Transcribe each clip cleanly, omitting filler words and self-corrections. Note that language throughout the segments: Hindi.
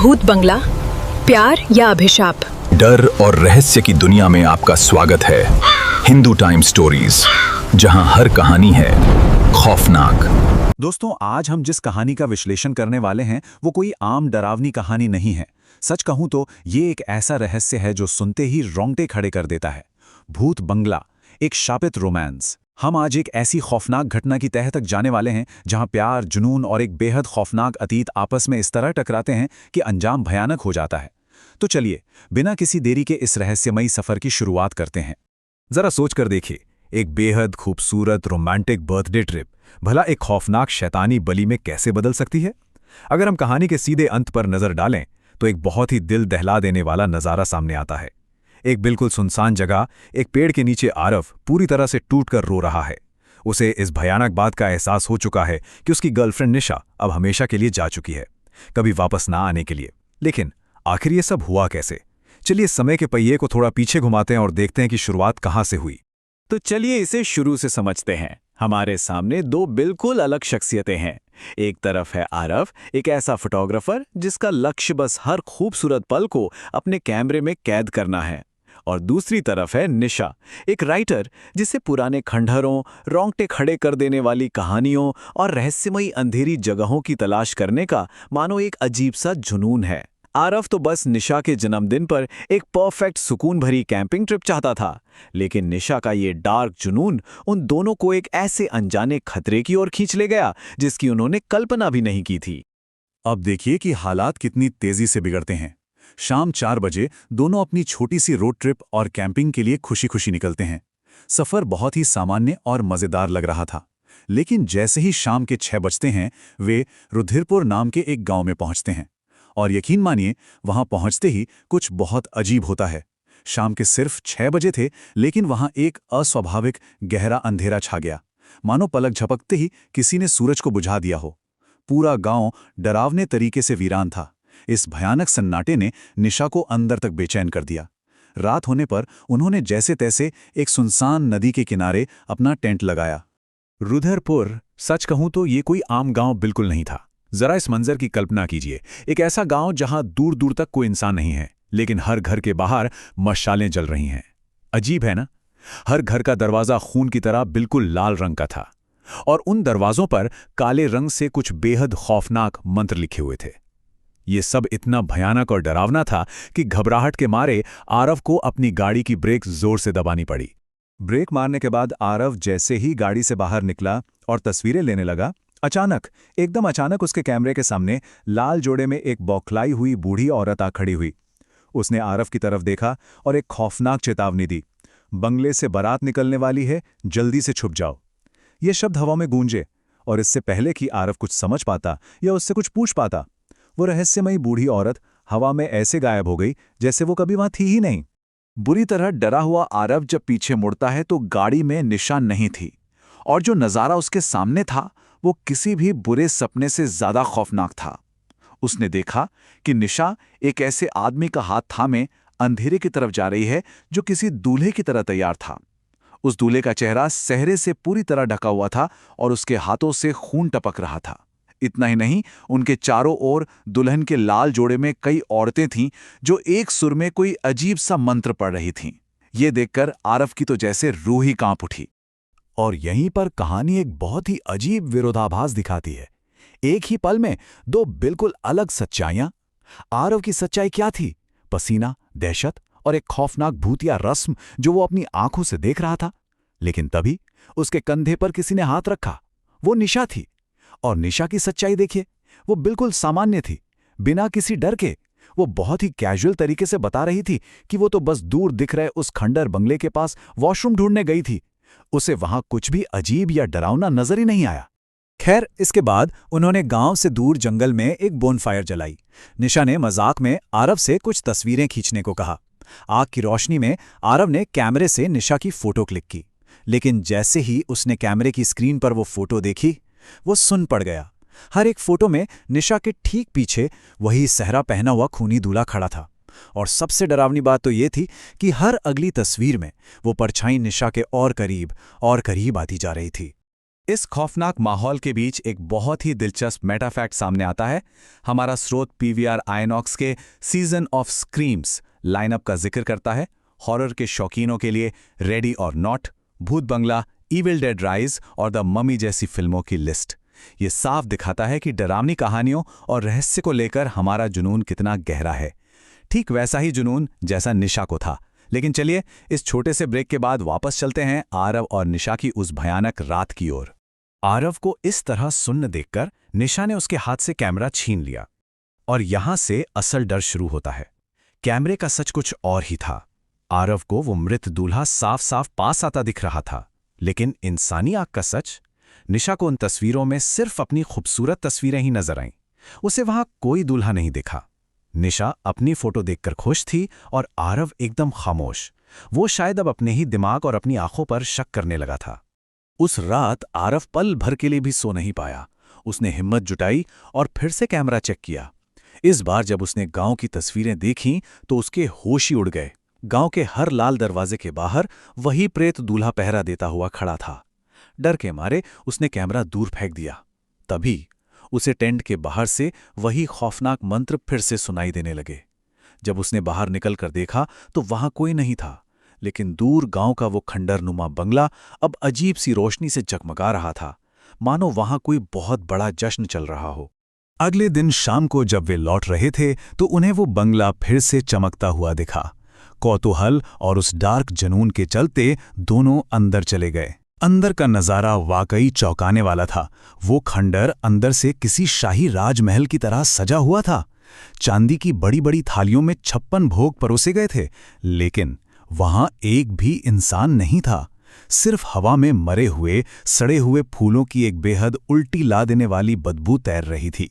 भूत बंगला, प्यार या अभिशाप। डर और रहस्य की दुनिया में आपका स्वागत है। हिंदू टाइम स्टोरीज, जहां हर कहानी है खौफनाक। दोस्तों, आज हम जिस कहानी का विश्लेषण करने वाले हैं वो कोई आम डरावनी कहानी नहीं है। सच कहूं तो ये एक ऐसा रहस्य है जो सुनते ही रोंगटे खड़े कर देता है। भूत बंगला, एक शापित रोमांस। हम आज एक ऐसी खौफनाक घटना की तह तक जाने वाले हैं जहां प्यार, जुनून और एक बेहद खौफनाक अतीत आपस में इस तरह टकराते हैं कि अंजाम भयानक हो जाता है। तो चलिए, बिना किसी देरी के इस रहस्यमयी सफर की शुरुआत करते हैं। जरा सोचकर देखिए, एक बेहद खूबसूरत रोमांटिक बर्थडे ट्रिप भला एक खौफनाक शैतानी बलि में कैसे बदल सकती है। अगर हम कहानी के सीधे अंत पर नजर डालें तो एक बहुत ही दिल दहला देने वाला नजारा सामने आता है। एक बिल्कुल सुनसान जगह, एक पेड़ के नीचे आरव पूरी तरह से टूटकर रो रहा है। उसे इस भयानक बात का एहसास हो चुका है कि उसकी गर्लफ्रेंड निशा अब हमेशा के लिए जा चुकी है, कभी वापस ना आने के लिए। लेकिन आखिर ये सब हुआ कैसे? चलिए समय के पहिए को थोड़ा पीछे घुमाते हैं और देखते हैं कि शुरुआत कहाँ से हुई। तो चलिए इसे शुरू से समझते हैं। हमारे सामने दो बिल्कुल अलग शख्सियतें हैं। एक तरफ है आरव, एक ऐसा फोटोग्राफर जिसका लक्ष्य बस हर खूबसूरत पल को अपने कैमरे में कैद करना है। और दूसरी तरफ है निशा, एक राइटर जिसे पुराने खंडहरों, रोंगटे खड़े कर देने वाली कहानियों और रहस्यमयी अंधेरी जगहों की तलाश करने का मानो एक अजीब सा जुनून है। आरव तो बस निशा के जन्मदिन पर एक परफेक्ट सुकून भरी कैंपिंग ट्रिप चाहता था, लेकिन निशा का ये डार्क जुनून उन दोनों को एक ऐसे अनजाने खतरे की ओर खींच ले गया जिसकी उन्होंने कल्पना भी नहीं की थी। अब देखिए कि हालात कितनी तेजी से बिगड़ते हैं। शाम 4 बजे दोनों अपनी छोटी सी रोड ट्रिप और कैंपिंग के लिए खुशी खुशी निकलते हैं। सफर बहुत ही सामान्य और मजेदार लग रहा था, लेकिन जैसे ही शाम के 6 बजते हैं वे रुधिरपुर नाम के एक गांव में पहुंचते हैं। और यकीन मानिए, वहां पहुंचते ही कुछ बहुत अजीब होता है। शाम के सिर्फ 6 बजे थे, लेकिन वहां एक अस्वाभाविक गहरा अंधेरा छा गया, मानो पलक झपकते ही किसी ने सूरज को बुझा दिया हो। पूरा गांव डरावने तरीके से वीरान था। इस भयानक सन्नाटे ने निशा को अंदर तक बेचैन कर दिया। रात होने पर उन्होंने जैसे तैसे एक सुनसान नदी के किनारे अपना टेंट लगाया। रुधिरपुर, सच कहूं तो ये कोई आम गांव बिल्कुल नहीं था। जरा इस मंजर की कल्पना कीजिए। एक ऐसा गांव जहां दूर दूर तक कोई इंसान नहीं है, लेकिन हर घर के बाहर मशालें जल रही हैं। अजीब है ना? हर घर का दरवाजा खून की तरह बिल्कुल लाल रंग का था, और उन दरवाजों पर काले रंग से कुछ बेहद खौफनाक मंत्र लिखे हुए थे। ये सब इतना भयानक और डरावना था कि घबराहट के मारे आरव को अपनी गाड़ी की ब्रेक जोर से दबानी पड़ी। ब्रेक मारने के बाद आरव जैसे ही गाड़ी से बाहर निकला और तस्वीरें लेने लगा, एकदम अचानक उसके कैमरे के सामने लाल जोड़े में एक बौखलाई हुई बूढ़ी औरत आ खड़ी हुई। उसने आरव की तरफ देखा और एक खौफनाक चेतावनी दी, बंगले से बारात निकलने वाली है, जल्दी से छुप जाओ। ये शब्द हवा में गूंजे, और इससे पहले कि आरव कुछ समझ पाता या उससे कुछ पूछ पाता, वो रहस्यमयी बूढ़ी औरत हवा में ऐसे गायब हो गई जैसे वो कभी वहां थी ही नहीं। बुरी तरह डरा हुआ आरव जब पीछे मुड़ता है तो गाड़ी में निशा नहीं थी, और जो नज़ारा उसके सामने था वो किसी भी बुरे सपने से ज्यादा खौफनाक था। उसने देखा कि निशा एक ऐसे आदमी का हाथ थामे अंधेरे की तरफ जा रही है जो किसी दूल्हे की तरह तैयार था। उस दूल्हे का चेहरा सहरे से पूरी तरह ढका हुआ था और उसके हाथों से खून टपक रहा था। इतना ही नहीं, उनके चारों ओर दुल्हन के लाल जोड़े में कई औरतें थीं जो एक सुर में कोई अजीब सा मंत्र पढ़ रही थीं। ये देखकर आरव की तो जैसे रूह ही कांप उठी। और यहीं पर कहानी एक बहुत ही अजीब विरोधाभास दिखाती है। एक ही पल में दो बिल्कुल अलग सच्चाइयां। आरव की सच्चाई क्या थी? पसीना, दहशत और एक खौफनाक भूतिया रस्म जो वो अपनी आंखों से देख रहा था। लेकिन तभी उसके कंधे पर किसी ने हाथ रखा। वो निशा थी। और निशा की सच्चाई देखिए, वो बिल्कुल सामान्य थी, बिना किसी डर के। वो बहुत ही कैजुअल तरीके से बता रही थी कि वो तो बस दूर दिख रहे उस खंडर बंगले के पास वॉशरूम ढूंढने गई थी। उसे वहां कुछ भी अजीब या डरावना नजर ही नहीं आया। खैर, इसके बाद उन्होंने गांव से दूर जंगल में एक बोनफायर जलाई। निशा ने मजाक में आरव से कुछ तस्वीरें खींचने को कहा। आग की रोशनी में आरव ने कैमरे से निशा की फोटो क्लिक की, लेकिन जैसे ही उसने कैमरे की स्क्रीन पर वो फोटो देखी, वो सुन पड़ गया। हर एक फोटो में निशा के ठीक पीछे वही सहरा पहना हुआ खूनी दूल्हा खड़ा था, और सबसे डरावनी बात तो ये थी कि हर अगली तस्वीर में वो परछाई निशा के और करीब आती जा रही थी। इस खौफनाक माहौल के बीच एक बहुत ही दिलचस्प मेटाफैक्ट सामने आता है। हमारा स्रोत पीवीआर आइनॉक्स के सीजन ऑफ स्क्रीम्स लाइनअप का जिक्र करता है। हॉरर के शौकीनों के लिए रेडी और नॉट, भूत बंगला, इविल डेड राइज और द ममी जैसी फिल्मों की लिस्ट। ये साफ दिखाता है कि डरावनी कहानियों और रहस्य को लेकर हमारा जुनून कितना गहरा है। ठीक वैसा ही जुनून जैसा निशा को था। लेकिन चलिए इस छोटे से ब्रेक के बाद वापस चलते हैं आरव और निशा की उस भयानक रात की ओर। आरव को इस तरह सुन्न देखकर निशा ने उसके हाथ से कैमरा छीन लिया। और यहां से असल डर शुरू होता है। कैमरे का सच कुछ और ही था। आरव को वो मृत दूल्हा साफ साफ पास आता दिख रहा था, लेकिन इंसानी आंख का सच? निशा को उन तस्वीरों में सिर्फ अपनी खूबसूरत तस्वीरें ही नजर आईं। उसे वहां कोई दूल्हा नहीं दिखा। निशा अपनी फोटो देखकर खुश थी और आरव एकदम खामोश। वो शायद अब अपने ही दिमाग और अपनी आंखों पर शक करने लगा था। उस रात आरव पल भर के लिए भी सो नहीं पाया। उसने हिम्मत जुटाई और फिर से कैमरा चेक किया। इस बार जब उसने गांव की तस्वीरें देखीं तो उसके होश ही उड़ गए। गांव के हर लाल दरवाजे के बाहर वही प्रेत दूल्हा पहरा देता हुआ खड़ा था। डर के मारे उसने कैमरा दूर फेंक दिया। तभी उसे टेंट के बाहर से वही खौफनाक मंत्र फिर से सुनाई देने लगे। जब उसने बाहर निकलकर देखा तो वहां कोई नहीं था, लेकिन दूर गांव का वो खंडरनुमा बंगला अब अजीब सी रोशनी से जगमगा रहा था, मानो वहां कोई बहुत बड़ा जश्न चल रहा हो। अगले दिन शाम को जब वे लौट रहे थे तो उन्हें वो बंगला फिर से चमकता हुआ दिखा। कौतूहल और उस डार्क जुनून के चलते दोनों अंदर चले गए। अंदर का नजारा वाकई चौंकाने वाला था। वो खंडर अंदर से किसी शाही राजमहल की तरह सजा हुआ था। चांदी की बड़ी बड़ी थालियों में 56 भोग परोसे गए थे, लेकिन वहां एक भी इंसान नहीं था। सिर्फ हवा में मरे हुए सड़े हुए फूलों की एक बेहद उल्टी ला देने वाली बदबू तैर रही थी।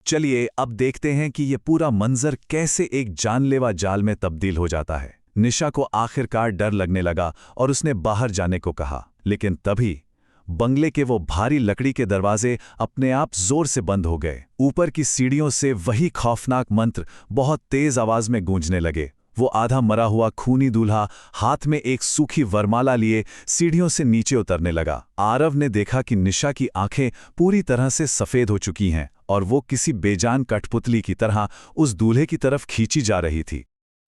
चलिए अब देखते हैं कि ये पूरा मंजर कैसे एक जानलेवा जाल में तब्दील हो जाता है। निशा को आखिरकार डर लगने लगा और उसने बाहर जाने को कहा, लेकिन तभी बंगले के वो भारी लकड़ी के दरवाजे अपने आप जोर से बंद हो गए। ऊपर की सीढ़ियों से वही खौफनाक मंत्र बहुत तेज आवाज में गूंजने लगे। वो आधा मरा हुआ खूनी दूल्हा हाथ में एक सूखी वरमाला लिए सीढ़ियों से नीचे उतरने लगा। आरव ने देखा कि निशा की आंखें पूरी तरह से सफेद हो चुकी हैं और वो किसी बेजान कठपुतली की तरह उस दूल्हे की तरफ खींची जा रही थी।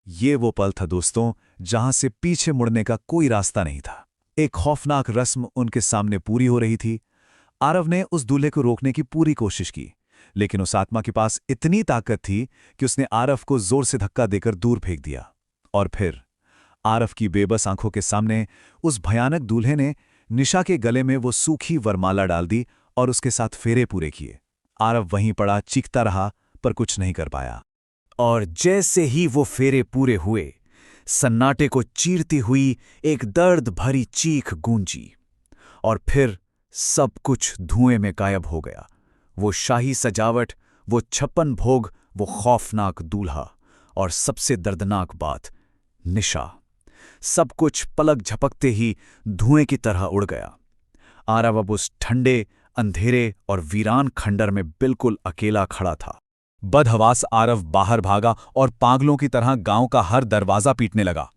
ये वो पल था दोस्तों, जहां से पीछे मुड़ने का कोई रास्ता नहीं था। एक खौफनाक रस्म उनके सामने पूरी हो रही थी। आरव ने उस दूल्हे को रोकने की पूरी कोशिश की, लेकिन उस आत्मा के पास इतनी ताकत थी कि उसने आरव को जोर से धक्का देकर दूर फेंक दिया। और फिर आरव की बेबस आंखों के सामने उस भयानक दूल्हे ने निशा के गले में वो सूखी वरमाला डाल दी और उसके साथ फेरे पूरे किए। आरव वहीं पड़ा चीखता रहा, पर कुछ नहीं कर पाया। और जैसे ही वो फेरे पूरे हुए, सन्नाटे को चीरती हुई एक दर्द भरी चीख गूंजी और फिर सब कुछ धुएं में गायब हो गया। वो शाही सजावट, वो 56 भोग, वो खौफनाक दूल्हा और सबसे दर्दनाक बात, निशा। सब कुछ पलक झपकते ही धुएं की तरह उड़ गया। आरव अब उस ठंडे, अंधेरे और वीरान खंडर में बिल्कुल अकेला खड़ा था। बदहवास आरव बाहर भागा और पागलों की तरह गांव का हर दरवाजा पीटने लगा।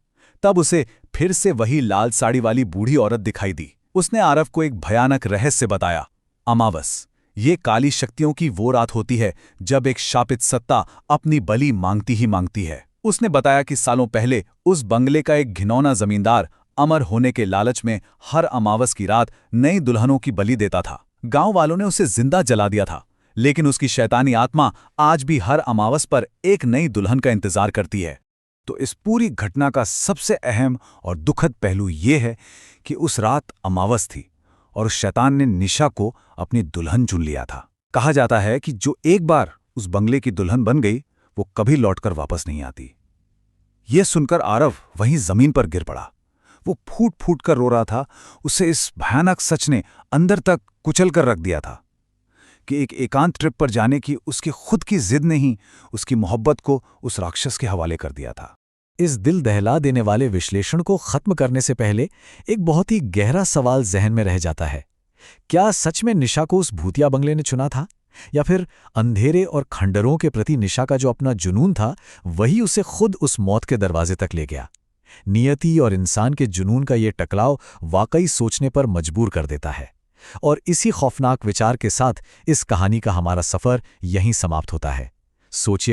तब उसे फिर से वही लाल साड़ी वाली बूढ़ी औरत दिखाई दी। उसने आरव को एक भयानक रहस्य बताया। अमावस, ये काली शक्तियों की वो रात होती है जब एक शापित सत्ता अपनी बलि मांगती ही मांगती है। उसने बताया कि सालों पहले उस बंगले का एक घिनौना जमींदार अमर होने के लालच में हर अमावस की रात नई दुल्हनों की बलि देता था। गांव वालों ने उसे जिंदा जला दिया था, लेकिन उसकी शैतानी आत्मा आज भी हर अमावस पर एक नई दुल्हन का इंतजार करती है। तो इस पूरी घटना का सबसे अहम और दुखद पहलू ये है कि उस रात अमावस थी और उस शैतान ने निशा को अपनी दुल्हन चुन लिया था। कहा जाता है कि जो एक बार उस बंगले की दुल्हन बन गई, वो कभी लौटकर वापस नहीं आती। यह सुनकर आरव वहीं जमीन पर गिर पड़ा। वो फूट फूट कर रो रहा था। उसे इस भयानक सच ने अंदर तक कुचल कर रख दिया था कि एक एकांत ट्रिप पर जाने की उसकी खुद की जिद ने ही उसकी मोहब्बत को उस राक्षस के हवाले कर दिया था। इस दिल दहला देने वाले विश्लेषण को खत्म करने से पहले एक बहुत ही गहरा सवाल जहन में रह जाता है। क्या सच में निशा को उस भूतिया बंगले ने चुना था, या फिर अंधेरे और खंडरों के प्रति निशा का जो अपना जुनून था वही उसे खुद उस मौत के दरवाजे तक ले गया? नियति और इंसान के जुनून का ये टकराव वाकई सोचने पर मजबूर कर देता है। और इसी खौफनाक विचार के साथ इस कहानी का हमारा सफ़र यहीं समाप्त होता है। सोचिए